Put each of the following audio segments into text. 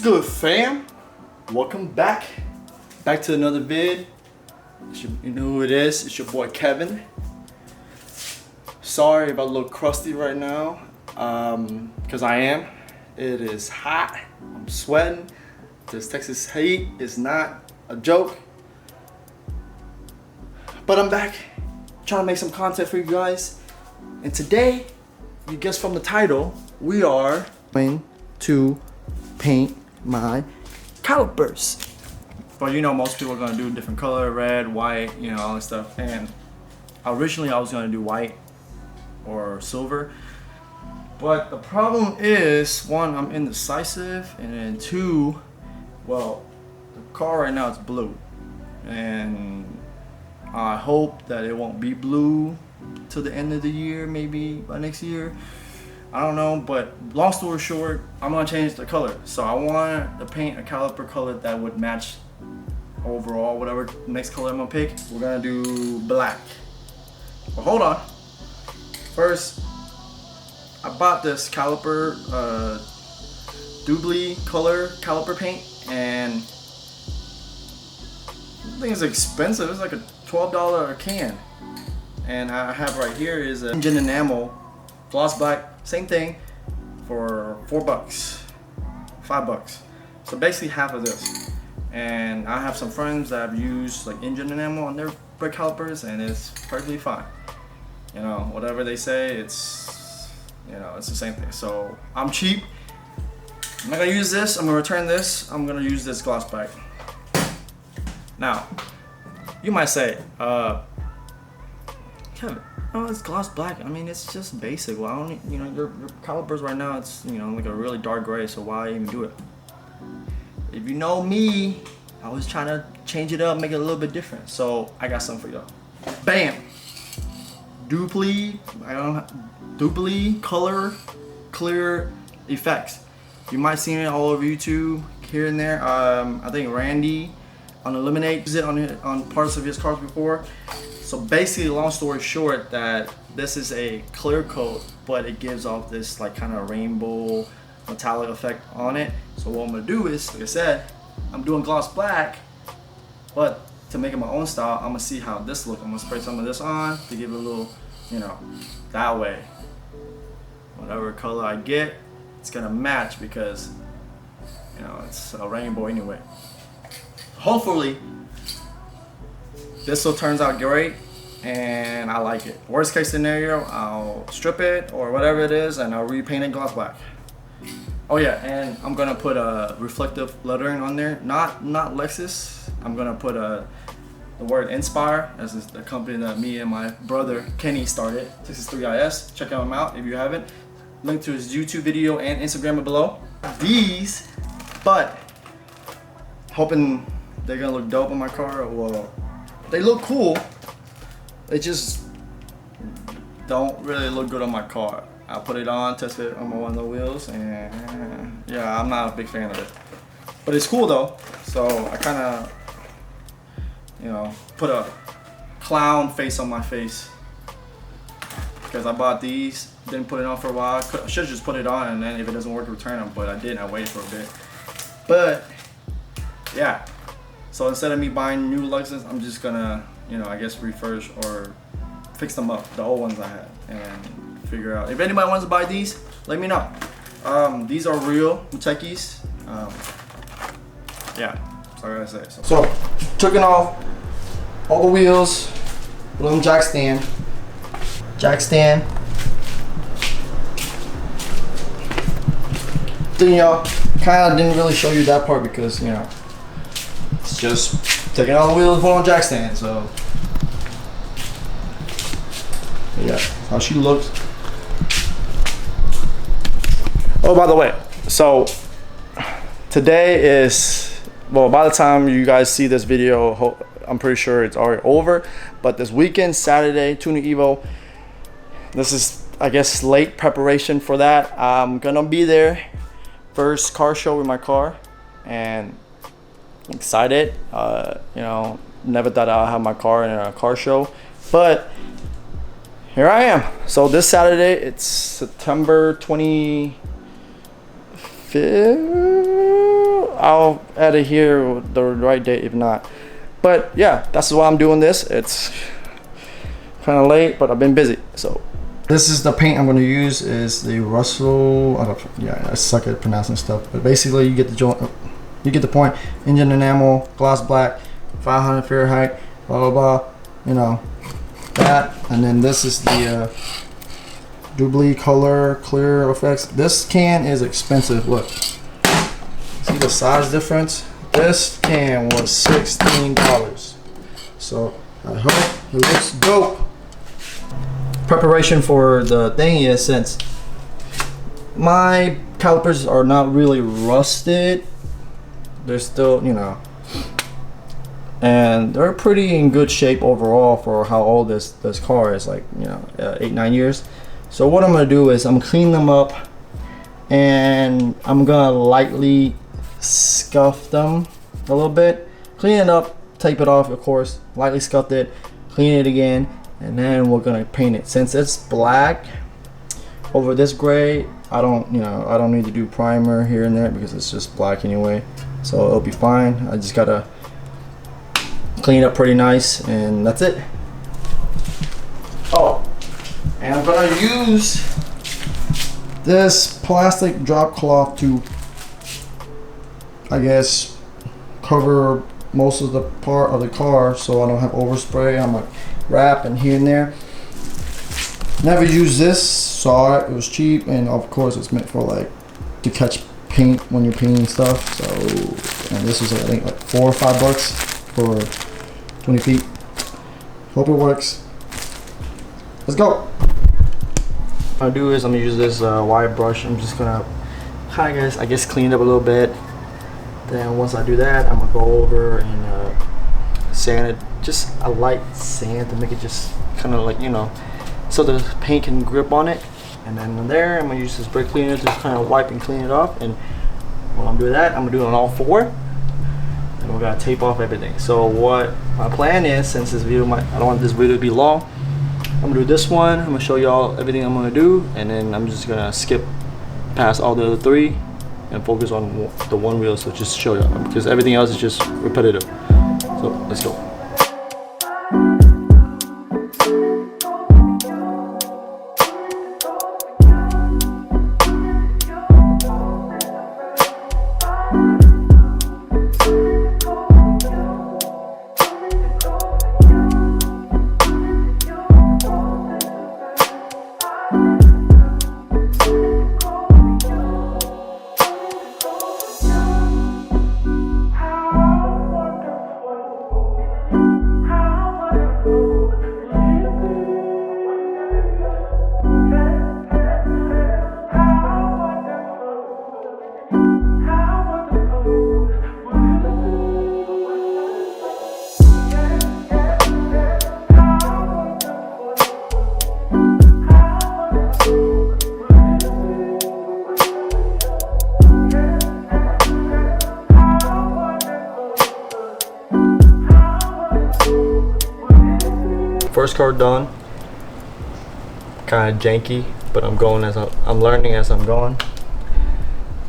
good, fam? Welcome back to another vid. You know who it is. It's your boy Kevin. Sorry about a little crusty right now, because I am. It is hot. I'm sweating. This Texas heat is not a joke. But I'm back, trying to make some content for you guys. And today, you guess from the title, we are going to paint my calipers. But you know, most people are gonna do different color, red, white, you know, all that stuff. And originally I was gonna do white or silver. But the problem is, one, I'm indecisive, and then two, well, the car right now is blue. And I hope that it won't be blue till the end of the year, maybe by next year. I don't know, but long story short, I'm gonna change the color. So I want to paint a caliper color that would match overall, whatever next color I'm gonna pick. We're gonna do black. But hold on. First, I bought this caliper, doubly color caliper paint, and I think it's expensive. It's like a $12 a can. And I have right here is an Enamel gloss black, same thing, for $4, $5. So basically half of this. And I have some friends that have used like engine enamel on their brake calipers, and it's perfectly fine. You know, whatever they say, it's, you know, it's the same thing. So I'm cheap. I'm not gonna use this. I'm gonna return this. I'm gonna use this gloss black. Now, you might say, Kevin, oh, it's gloss black. I mean, it's just basic. Well, I don't, you know, your calipers right now, it's, you know, like a really dark gray. So why even do it? If you know me, I was trying to change it up, make it a little bit different. So I got something for y'all. Bam! Duply color clear effects. You might have seen it all over YouTube, here and there. I think Randy on Eliminate used it on parts of his cars before. So basically, long story short, that this is a clear coat, but it gives off this like kind of rainbow metallic effect on it. So what I'm gonna do is, like I said, I'm doing gloss black, but to make it my own style, I'm gonna see how this looks. I'm gonna spray some of this on to give it a little, you know, that way, whatever color I get, it's gonna match, because, you know, it's a rainbow anyway. Hopefully, this will turns out great, and I like it. Worst case scenario, I'll strip it or whatever it is, and I'll repaint it gloss black. Oh yeah, and I'm gonna put a reflective lettering on there. Not Lexus. I'm gonna put the word Inspire, as is the company that me and my brother Kenny started. 63IS. Check him out if you haven't. Link to his YouTube video and Instagram below. These, but hoping they're gonna look dope on my car. Well, they look cool. They just don't really look good on my car. I put it on, test it on one of the wheels, and yeah, I'm not a big fan of it. But it's cool though, so I kind of, you know, put a clown face on my face, because I bought these, didn't put it on for a while. I should just put it on, and then if it doesn't work, return them. But I didn't. I waited for a bit. But yeah, so instead of me buying new Lexus, I'm just gonna, you know, I guess refurbish or fix them up, the old ones I had, and figure out. If anybody wants to buy these, let me know. These are real Mutekis. Yeah, that's all I gotta say. So taking off all the wheels, little jack stand. Then y'all, kind of didn't really show you that part because, you know, it's just taking all the wheels, put on jack stand. So yeah, how she looks. Oh, by the way, so today is, well, by the time you guys see this video, I'm pretty sure it's already over. But this weekend, Saturday, Tuning Evo, this is, I guess, late preparation for that. I'm gonna be there, first car show with my car, and I'm excited. You know, never thought I'll have my car in a car show, but here I am. So this Saturday, it's September 25th. I'll add it here with the right date if not. But yeah, that's why I'm doing this. It's kind of late, but I've been busy. So this is the paint I'm going to use. Is the I suck at pronouncing stuff, but basically you get the point. Engine enamel, gloss black, 500 Fahrenheit, blah blah blah. You know that, and then this is the Doubly Color Clear Effects. This can is expensive. Look, see the size difference. This can was $16. So I hope it looks dope. Preparation for the thing is, since my calipers are not really rusted, they're still, you know, and they're pretty in good shape overall for how old this car is, like, you know, 8-9 years. So what I'm gonna do is I'm gonna clean them up, and I'm gonna lightly scuff them a little bit, clean it up, tape it off, of course, lightly scuff it, clean it again, and then we're gonna paint it. Since it's black over this gray, I don't need to do primer here and there because it's just black anyway, so it'll be fine. I just gotta clean it up pretty nice, and that's it. Oh, and I'm gonna use this plastic drop cloth to, I guess, cover most of the part of the car so I don't have overspray. I'm like wrap and here and there. Never used this, saw it was cheap, and of course it's meant for like to catch paint when you're painting stuff. So, and this was I think like $4 or $5 for 20 feet. Hope it works. Let's go. What I'm gonna do is I'm gonna use this wire brush. I'm just gonna kind of I guess clean it up a little bit. Then once I do that, I'm gonna go over and sand it, just a light sand to make it just kind of like, you know, so the paint can grip on it. And then there, I'm gonna use this brake cleaner to kind of wipe and clean it off. And while I'm doing that, I'm gonna do it on all four. And we're gonna tape off everything. So what my plan is, since this video I don't want this video to be long, I'm gonna do this one. I'm gonna show y'all everything I'm gonna do, and then I'm just gonna skip past all the other three and focus on the one wheel, so just show y'all, because everything else is just repetitive. So let's go. First car done. Kind of janky, but I'm going as I'm learning as I'm going.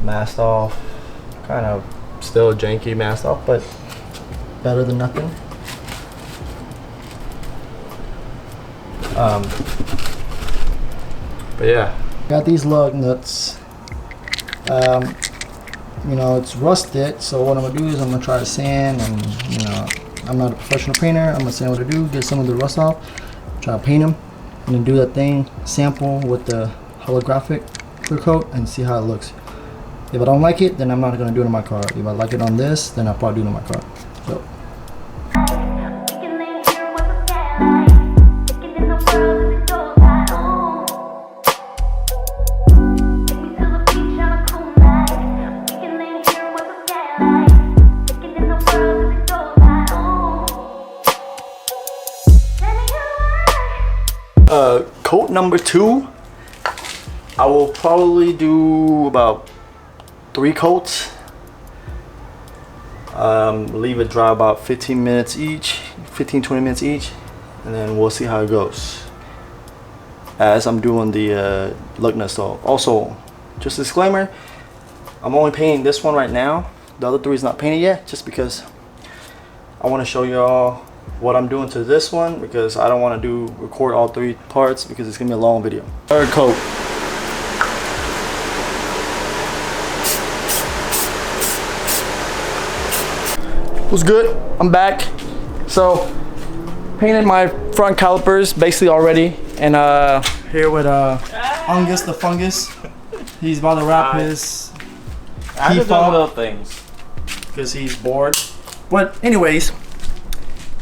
Masked off, kind of still janky masked off, but better than nothing. But yeah, got these lug nuts. You know, it's rusted, so what I'm gonna do is I'm gonna try to sand, and you know, I'm not a professional painter. I'm gonna say what to do, get some of the rust off, try to paint them, and then do that thing, sample with the holographic clear coat, and see how it looks. If I don't like it, then I'm not gonna do it on my car. If I like it on this, then I'll probably do it on my car. So. Coat number 2, I will probably do about 3 coats. Leave it dry about 15 minutes each, 15-20 minutes each, and then we'll see how it goes as I'm doing the lug nut. So also, just a disclaimer, I'm only painting this one right now. The other 3 is not painted yet, just because I want to show y'all what I'm doing to this one, because I don't want to record all 3 parts because it's gonna be a long video. 3rd coat. What's good? I'm back. So painted my front calipers basically already, and here with Angus the fungus. He's about to wrap his key fob little things because he's bored. But anyways,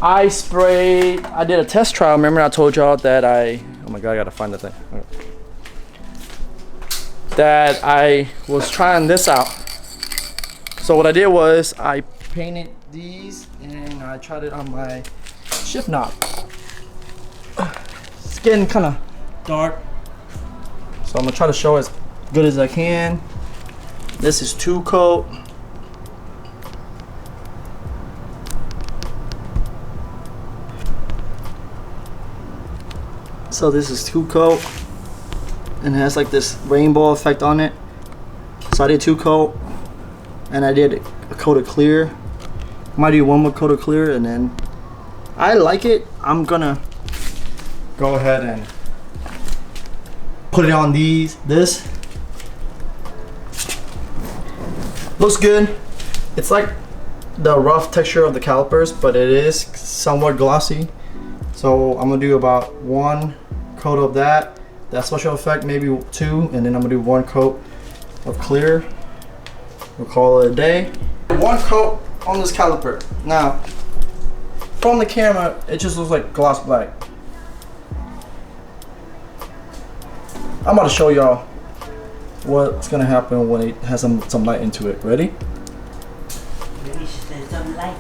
I did a test trial. Remember I told y'all that oh my god, I gotta find the thing. Okay. That I was trying this out. So what I did was I painted these and I tried it on my shift knob. It's getting kind of dark, so I'm gonna try to show as good as I can. This is 2 coat. So this is 2 coat, and it has like this rainbow effect on it. So I did 2 coat, and I did a coat of clear. Might do 1 more coat of clear, and then I like it. I'm gonna go ahead and put it on this. Looks good. It's like the rough texture of the calipers, but it is somewhat glossy. So I'm gonna do about 1 coat of that special effect, maybe 2, and then I'm gonna do 1 coat of clear. We'll call it a day. 1 coat on this caliper. Now, from the camera, it just looks like gloss black. I'm about to show y'all what's gonna happen when it has some light into it. Ready? Maybe some light.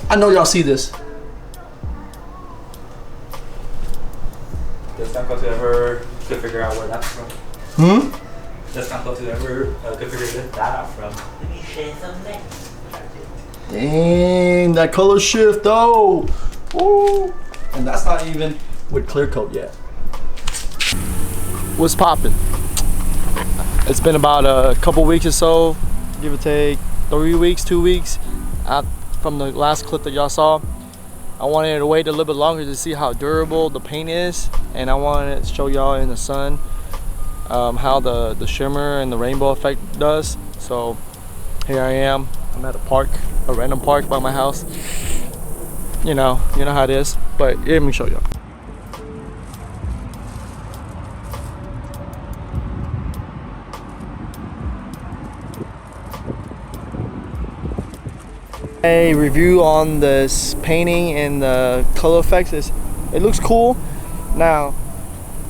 I know y'all see this. Does not go to ever could figure out where that's from. Does not go to ever could figure that out from. Maybe share some light. Dang, that color shift though. Woo. And that's not even with clear coat yet. What's poppin'? It's been about a couple weeks or so, give or take 3 weeks, 2 weeks from the last clip that y'all saw. I wanted to wait a little bit longer to see how durable the paint is, and I wanted to show y'all in the sun how the shimmer and the rainbow effect does. So here I am. I'm at a random park by my house. You know how it is. But let me show y'all. A review on this painting and the color effects it looks cool. Now,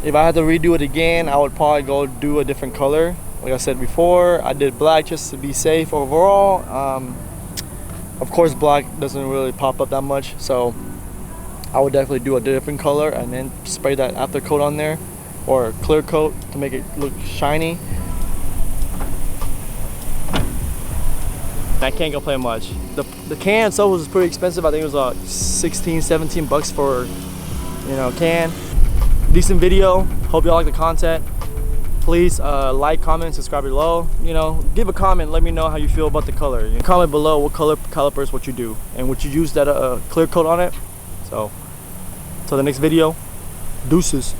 if I had to redo it again, I would probably go do a different color. Like I said before, I did black just to be safe overall. Of course, black doesn't really pop up that much, so I would definitely do a different color and then spray that after coat on there, or a clear coat to make it look shiny. I can't complain much. The can itself was pretty expensive. I think it was like 16, 17 bucks for a can. Decent video. Hope y'all like the content. Please like, comment, subscribe below. Give a comment. Let me know how you feel about the color. Comment below what color calipers what you do and would you use that clear coat on it. So till the next video, deuces.